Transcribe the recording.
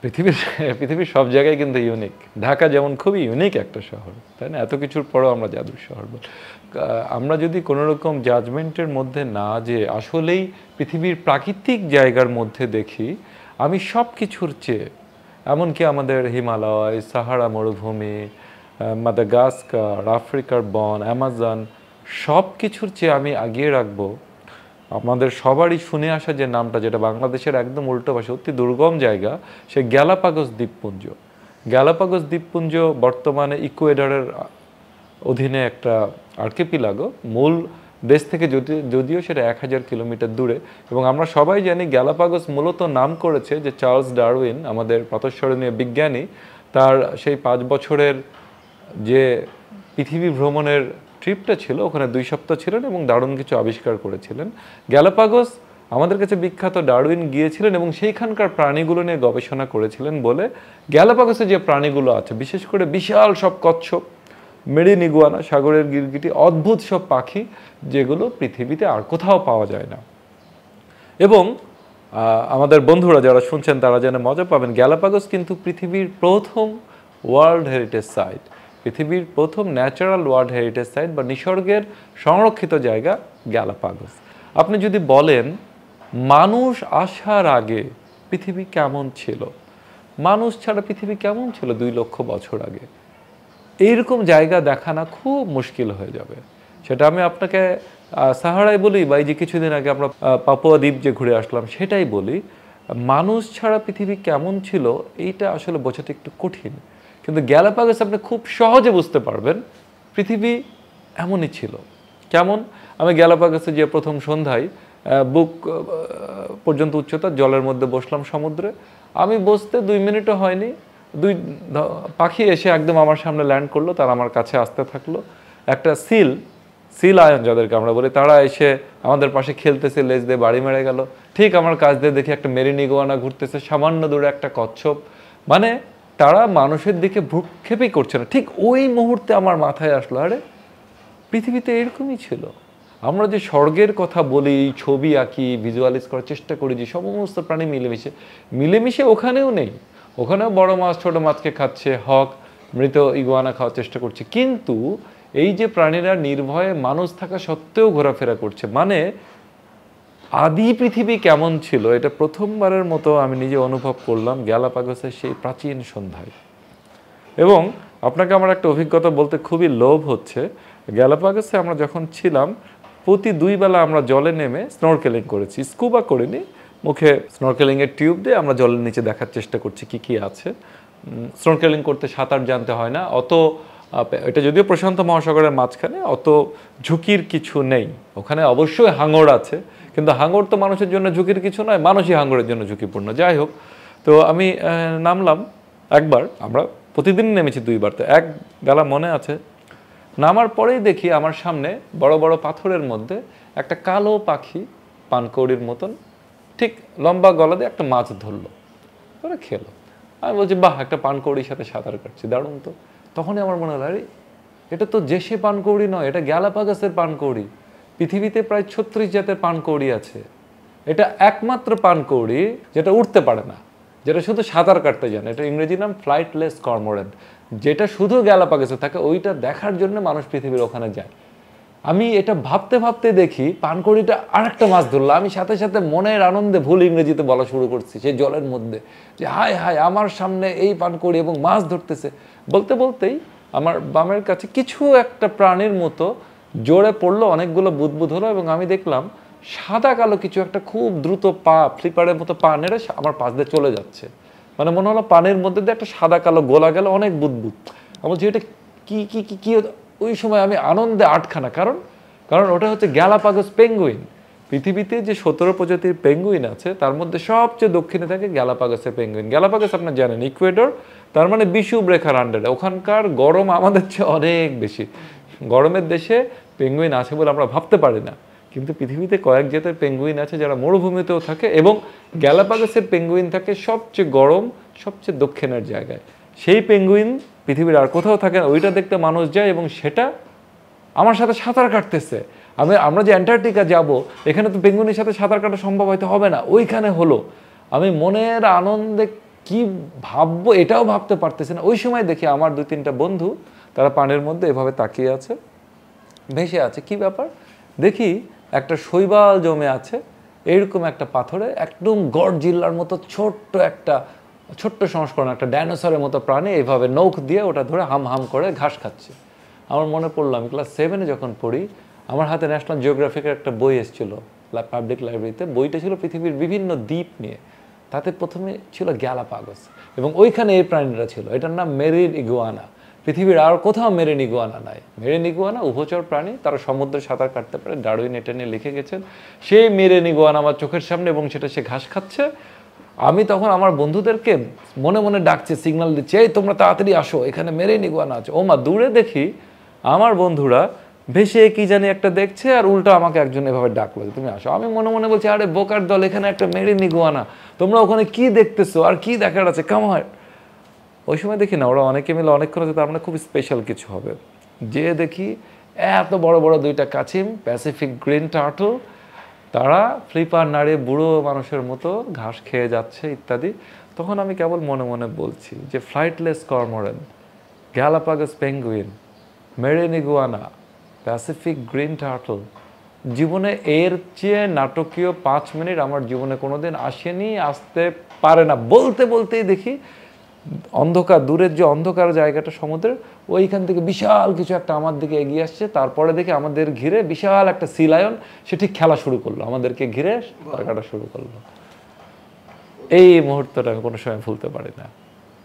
পৃথিবীর পৃথিবীর সব জায়গায় কিন্তু ইউনিক। ঢাকা যেমন খুবই ইউনিক একটা শহর, তাই না? এত কিছুর পরেও আমরা জাদুর শহর বলি। আমরা যদি কোনো রকম জাজমেন্টের মধ্যে না যে আসলেই পৃথিবীর প্রাকৃতিক জায়গার মধ্যে দেখি, আমি সব কিছুর চেয়ে, এমনকি আমাদের হিমালয়, সাহারা মরুভূমি, মাদাগাস্কার, আফ্রিকার বন, অ্যামাজন, সব কিছুর চেয়ে আমি আগিয়ে রাখবো আমাদের সবারই শুনে আসা যে নামটা, যেটা বাংলাদেশের একদম উল্টো পাশে অতি দুর্গম জায়গা, সে গ্যালাপাগোস দ্বীপপুঞ্জ। গ্যালাপাগোস দ্বীপপুঞ্জ বর্তমানে ইকুয়েডরের অধীনে একটা আর্কিপিলাগো, মূল দেশ থেকে যদিও সেটা 1000 কিলোমিটার দূরে। এবং আমরা সবাই জানি গ্যালাপাগোস মূলত নাম করেছে যে চার্লস ডারউইন, আমাদের প্রাতঃস্মরণীয় বিজ্ঞানী, তার সেই 5 বছরের যে পৃথিবী ভ্রমণের ট্রিপটা ছিল, ওখানে 2 সপ্তাহ ছিলেন এবং দারুণ কিছু আবিষ্কার করেছিলেন। গ্যালাপাগোস আমাদের কাছে বিখ্যাত, ডারউইন গিয়েছিলেন এবং সেইখানকার প্রাণীগুলো নিয়ে গবেষণা করেছিলেন বলে গ্যালাপাগোসে যে প্রাণীগুলো আছে, বিশেষ করে বিশাল সব কচ্ছপ, মেরিন ইগুয়ানা, সাগরের গিরগিটি, অদ্ভুত সব পাখি, যেগুলো পৃথিবীতে আর কোথাও পাওয়া যায় না। এবং আমাদের বন্ধুরা যারা শুনছেন তারা যেন মজা পাবেন, গ্যালাপাগোস কিন্তু পৃথিবীর প্রথম ওয়ার্ল্ড হেরিটেজ সাইট, পৃথিবীর প্রথম ন্যাচারাল ওয়ার্ল্ড হেরিটেজ সাইট বা নিসর্গের সংরক্ষিত জায়গা গ্যালাপাগোস। আপনি যদি বলেন মানুষ আসার আগে পৃথিবী কেমন ছিল, মানুষ ছাড়া পৃথিবী কেমন ছিল 2 লক্ষ বছর আগে, এইরকম জায়গা দেখানো খুব মুশকিল হয়ে যাবে। সেটা আমি আপনাকে সাহারায় বলি বা এই যে কিছুদিন আগে আমরা পাপুয়া দ্বীপ যে ঘুরে আসলাম সেটাই বলি, মানুষ ছাড়া পৃথিবী কেমন ছিল এইটা আসলে বোঝাতে একটু কঠিন। কিন্তু গ্যালাপাগোস আপনি খুব সহজে বুঝতে পারবেন পৃথিবী এমনই ছিল। কেমন? আমি গ্যালাপাগোসে যে প্রথম সন্ধ্যায় বুক পর্যন্ত উচ্চতা জলের মধ্যে বসলাম সমুদ্রে, আমি বসতে 2 মিনিটও হয়নি, 2 পাখি এসে একদম আমার সামনে ল্যান্ড করলো, তারা আমার কাছে আসতে থাকলো। একটা সিল আয়ন যাদেরকে আমরা বলি, তারা এসে আমাদের পাশে খেলতেছে, লেজ দিয়ে বাড়ি মেরে গেল। ঠিক আমার কাছ দিয়ে দেখি একটা মেরিন ইগুয়ানা ঘুরতেছে, সামান্য দূরে একটা কচ্ছপ। মানে তারা মানুষের দিকে ভ্রুক্ষেপই করছে না। ঠিক ওই মুহূর্তে আমার মাথায় আসলো, আরে পৃথিবীতে এরকমই ছিল। আমরা যে স্বর্গের কথা বলি, ছবি আঁকি, ভিজুয়ালাইজ করার চেষ্টা করি যে সমস্ত প্রাণী মিলেমিশে ওখানেও নেই। ওখানেও বড় মাছ ছোট মাছকে খাচ্ছে, হক মৃত ইগুয়ানা খাওয়ার চেষ্টা করছে। কিন্তু এই যে প্রাণীরা নির্ভয়ে মানুষ থাকা সত্ত্বেও ঘোরাফেরা করছে, মানে আদি পৃথিবী কেমন ছিল এটা প্রথমবারের মতো আমি নিজে অনুভব করলাম গ্যালাপাগোসের সেই প্রাচীন সন্ধ্যায়। এবং আপনাকে আমার একটা অভিজ্ঞতা বলতে খুবই লোভ হচ্ছে। গ্যালাপাগোসে আমরা যখন ছিলাম, প্রতি 2 বেলা আমরা জলে নেমে স্নরকেলিং করেছি, স্কুবা করিনি, মুখে স্নরকেলিংয়ের টিউব দিয়ে আমরা জলের নিচে দেখার চেষ্টা করছি কি কি আছে। স্নরকেলিং করতে সাঁতার জানতে হয় না, অত এটা যদিও প্রশান্ত মহাসাগরের মাঝখানে, অত ঝুঁকির কিছু নেই। ওখানে অবশ্যই হাঙর আছে, কিন্তু হাঙর তো মানুষের জন্য ঝুঁকির কিছু নয়, মানুষই হাঙরের জন্য ঝুঁকিপূর্ণ। যাই হোক, তো আমি নামলাম একবার, আমরা প্রতিদিন নেমেছি 2 বার, তো এক বেলা মনে আছে, নামার পরেই দেখি আমার সামনে বড় বড় পাথরের মধ্যে একটা কালো পাখি পানকৌড়ির মতন ঠিক লম্বা গলা দিয়ে একটা মাছ ধরলো, ওরা খেলো। আমি বলছি বাহ, একটা পানকৌড়ির সাথে সাঁতার কাটছি, দারুণ তো। তখনই আমার মনে হলো, আরে এটা তো দেশে পানকৌড়ি নয়, এটা গ্যালাপাগোসের পানকৌড়ি। পৃথিবীতে প্রায় 36 জাতের পানকৌড়ি আছে, এটা একমাত্র পানকৌড়ি যেটা উঠতে পারে না, যেটা শুধু সাঁতার কাটতে জানে। এটা ইংরেজি নাম ফ্লাইটলেস কর্মোরেন্ট, যেটা শুধু গ্যালাপাগোসে থাকে। ওইটা দেখার জন্য মানুষ পৃথিবীর ওখানে যায়। আমি এটা ভাবতে ভাবতে দেখি পানকৌড়িটা আরেকটা মাছ ধরলো। আমি সাথে সাথে মনের আনন্দে ভুল ইংরেজিতে বলা শুরু করছি সেই জলের মধ্যে, যে হায় হায় আমার সামনে এই পানকৌড়ি এবং মাছ ধরতেছে। বলতে বলতেই আমার বামের কাছে কিছু একটা প্রাণীর মতো জোরে পড়লো, অনেকগুলো বুদবুদ হলো এবং আমি দেখলাম সাদা কালো কিছু একটা খুব দ্রুত পা, ফ্লিপারের মতো পা নেড়ে আমার পাশ দিয়ে চলে যাচ্ছে। মানে মনে হলো পানির মধ্যে দিয়ে একটা সাদা কালো গোলা গেল, অনেক বুদবুদ। আমি বলছি এটা কি কি কি কি ওই সময় আমি আনন্দে আটখানা, কারণ ওটা হচ্ছে গ্যালাপাগোস পেঙ্গুইন। পৃথিবীতে যে 17 প্রজাতির পেঙ্গুইন আছে তার মধ্যে সবচেয়ে দক্ষিণে থাকে গ্যালাপাগোসের পেঙ্গুইন। গ্যালাপাগোস আপনার জানেন ইকুয়েডর, তার মানে বিষুব রেখার আন্ডারে। ওখানকার গরম আমাদের চেয়ে অনেক বেশি। গরমের দেশে পেঙ্গুইন আছে বলে আমরা ভাবতে পারি না, কিন্তু পৃথিবীতে কয়েক জাতের পেঙ্গুইন আছে যারা মরুভূমিতেও থাকে, এবং গ্যালাপাগোসের পেঙ্গুইন থাকে সবচেয়ে গরম, সবচেয়ে দক্ষিণের জায়গায়। সেই পেঙ্গুইন পৃথিবীর আর কোথাও থাকে না, ওইটা দেখতে মানুষ যায় এবং সেটা আমার সাথে সাঁতার কাটতেছে। আমরা যে অ্যান্টার্কটিকা যাব, এখানে তো পেঙ্গুইনের সাথে সাঁতার কাটা সম্ভব হয়তো হবে না, ওইখানে হলো। আমি মনের আনন্দে কি ভাববো এটাও ভাবতে পারতেছে না। ওই সময় দেখি আমার 2-3টা বন্ধু তারা পানির মধ্যে এভাবে তাকিয়ে আছে, ভেসে আছে। কি ব্যাপার দেখি একটা শৈবাল জমে আছে এইরকম একটা পাথরে, একদম গডজিল্লার মতো ছোট্ট সংস্করণ, একটা ডাইনোসরের মতো প্রাণী এইভাবে নখ দিয়ে ওটা ধরে হাম হাম করে ঘাস খাচ্ছে। আমার মনে পড়লো আমি ক্লাস 7-এ যখন পড়ি, আমার হাতে ন্যাশনাল জিওগ্রাফিকের একটা বই এসেছিল পাবলিক লাইব্রেরিতে। বইটা ছিল পৃথিবীর বিভিন্ন দ্বীপ নিয়ে। তাতে প্রথমে ছিল গ্যালাপাগোস, এবং ওইখানে এই প্রাণীরা ছিল। এটার নাম মেরিন ইগুয়ানা। পৃথিবীর আর কোথাও মেরিন ইগুয়ানা নাই। মেরিন ইগুয়ানা উভচর প্রাণী, তারা সমুদ্রে সাঁতার কাটতে পারে। ডারউইন এটা নিয়ে লিখে গেছেন। সেই মেরিন ইগুয়ানা আমার চোখের সামনে, এবং সেটা সে ঘাস খাচ্ছে। আমি তখন আমার বন্ধুদেরকে মনে মনে ডাকছে, সিগন্যাল দিচ্ছে, এই তোমরা তাড়াতাড়ি আসো, এখানে মেরিন ইগুয়ানা আছে। ও মা, দূরে দেখি আমার বন্ধুরা ভেসে কি জানি একটা দেখছে, আর উল্টো আমাকে একজন এভাবে ডাকলো যে তুমি আসো। আমি মনে মনে বলছি, আরে বোকার দল, এখানে একটা মেরিন ইগুয়ানা, তোমরা ওখানে কি দেখতেছো, আর কি দেখার আছে, কামার। ওই সময় দেখি না ওরা অনেকে মিলে অনেকক্ষণ আছে, তার মানে খুব স্পেশাল কিছু হবে। যে দেখি এত বড় বড় 2টা কাছিম, প্যাসিফিক গ্রিন টার্টল, তারা ফ্লিপার নাড়িয়ে বুড়ো মানুষের মতো ঘাস খেয়ে যাচ্ছে ইত্যাদি। তখন আমি কেবল মনে মনে বলছি যে flightless cormorant, Galapagos penguin, marine iguana, Pacific green turtle, জীবনে এর চেয়ে নাটকীয় 5 মিনিট আমার জীবনে কোনোদিন আসেনি, আসতে পারে না। বলতে বলতেই দেখি অন্ধকার, দূরের যে অন্ধকার জায়গাটা সমুদ্রের, ওইখান থেকে বিশাল কিছু একটা আমার দিকে এগিয়ে আসছে। তারপরে দেখি আমাদের ঘিরে বিশাল একটা সি লায়ন, সে ঠিক খেলা শুরু করলো, আমাদেরকে ঘিরে সাঁতার কাটা শুরু করলো। এই মুহূর্তটা আমি কোনো সময় ভুলতে পারি না।